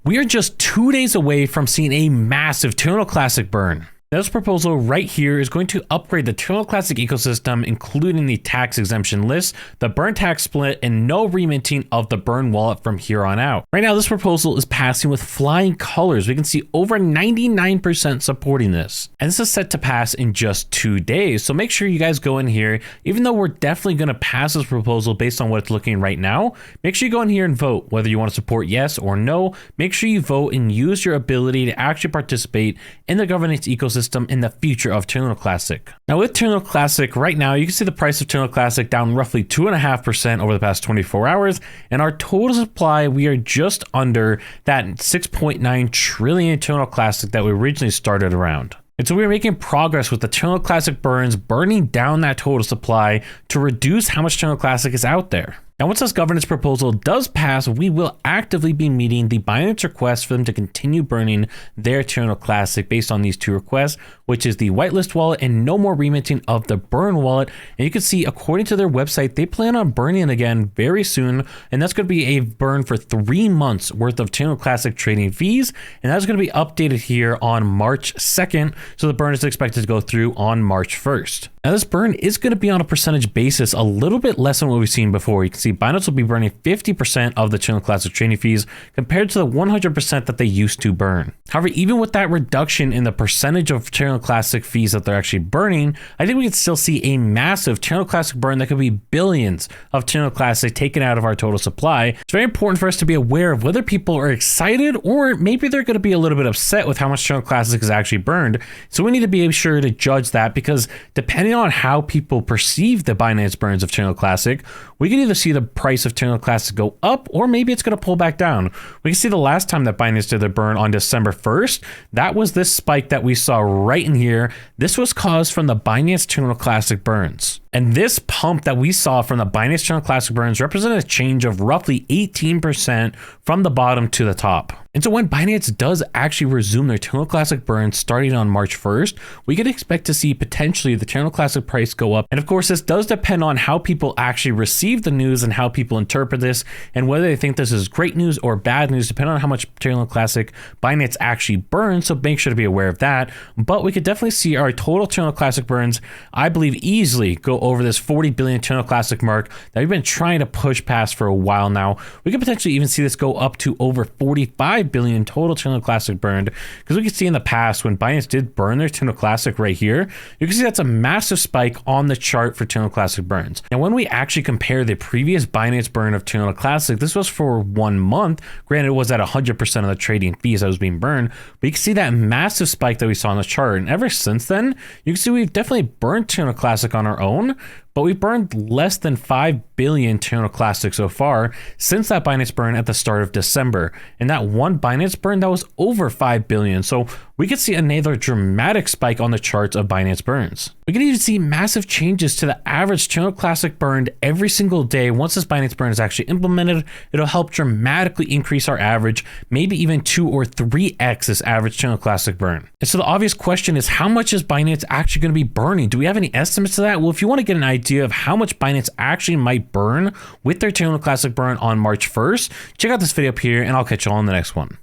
We are just 2 days away from seeing a massive Terra Luna Classic burn. This proposal right here is going to upgrade the Terra Luna Classic ecosystem, including the tax exemption list, the burn tax split, and no reminting of the burn wallet from here on out. Right now, this proposal is passing with flying colors. We can see over 99% supporting this. And this is set to pass in just 2 days. So make sure you guys go in here, even though we're definitely going to pass this proposal based on what it's looking right now, make sure you go in here and vote whether you want to support yes or no. Make sure you vote and use your ability to actually participate in the governance ecosystem in the future of Terra Luna Classic. Now with Terra Luna Classic right now, you can see the price of Terra Luna Classic down roughly 2.5% over the past 24 hours. And our total supply, we are just under that 6.9 trillion Terra Luna Classic that we originally started around. And so we're making progress with the Terra Luna Classic burns, burning down that total supply to reduce how much Terra Luna Classic is out there. Now, once this governance proposal does pass, we will actively be meeting the Binance request for them to continue burning their Terra Luna Classic based on these two requests, which is the whitelist wallet and no more reminting of the burn wallet. And you can see, according to their website, they plan on burning again very soon. And that's going to be a burn for 3 months worth of Terra Luna Classic trading fees. And that's going to be updated here on March 2nd. So the burn is expected to go through on March 1st. Now, this burn is going to be on a percentage basis, a little bit less than what we've seen before. You can see Binance will be burning 50% of the Terra Luna Classic trading fees compared to the 100% that they used to burn. However, even with that reduction in the percentage of Terra Luna Classic fees that they're actually burning, I think we could still see a massive Terra Luna Classic burn that could be billions of Terra Luna Classic taken out of our total supply. It's very important for us to be aware of whether people are excited or maybe they're going to be a little bit upset with how much Terra Luna Classic is actually burned. So we need to be sure to judge that, because depending on how people perceive the Binance burns of Terra Luna Classic, we can either see the price of Terra Luna Classic go up or maybe it's going to pull back down. We can see the last time that Binance did their burn on December 1st, that was this spike that we saw right in here. This was caused from the Binance Terra Luna Classic burns. And this pump that we saw from the Binance Terra Luna Classic burns represented a change of roughly 18% from the bottom to the top. And so when Binance does actually resume their Terra Luna Classic burns starting on March 1st, we can expect to see potentially the Terra Luna Classic price go up. And of course, this does depend on how people actually receive the news and how people interpret this and whether they think this is great news or bad news, depending on how much Terra Luna Classic Binance actually burns. So make sure to be aware of that. But we could definitely see our total Terra Luna Classic burns, I believe, easily go over this 40 billion Terra Luna Classic mark that we've been trying to push past for a while now. We could potentially even see this go up to over 45 billion total Terra Luna Classic burned, because we can see in the past when Binance did burn their Terra Luna Classic right here, you can see that's a massive spike on the chart for Terra Luna Classic burns. And when we actually compare the previous Binance burn of Terra Luna Classic, this was for 1 month. Granted, it was at 100% of the trading fees that was being burned, but you can see that massive spike that we saw on the chart. And ever since then, you can see we've definitely burned Terra Luna Classic on our own, but we've burned less than 5 billion Terra Luna Classic so far since that Binance burn at the start of December. And that one Binance burn, that was over 5 billion. So we could see another dramatic spike on the charts of Binance burns. We can even see massive changes to the average Terra Luna Classic burned every single day. Once this Binance burn is actually implemented, it'll help dramatically increase our average, maybe even 2 or 3x this average Terra Luna Classic burn. And so the obvious question is, how much is Binance actually going to be burning? Do we have any estimates to that? Well, if you want to get an idea of how much Binance actually might burn with their Terra Luna Classic burn on March 1st, check out this video up here and I'll catch you all in the next one.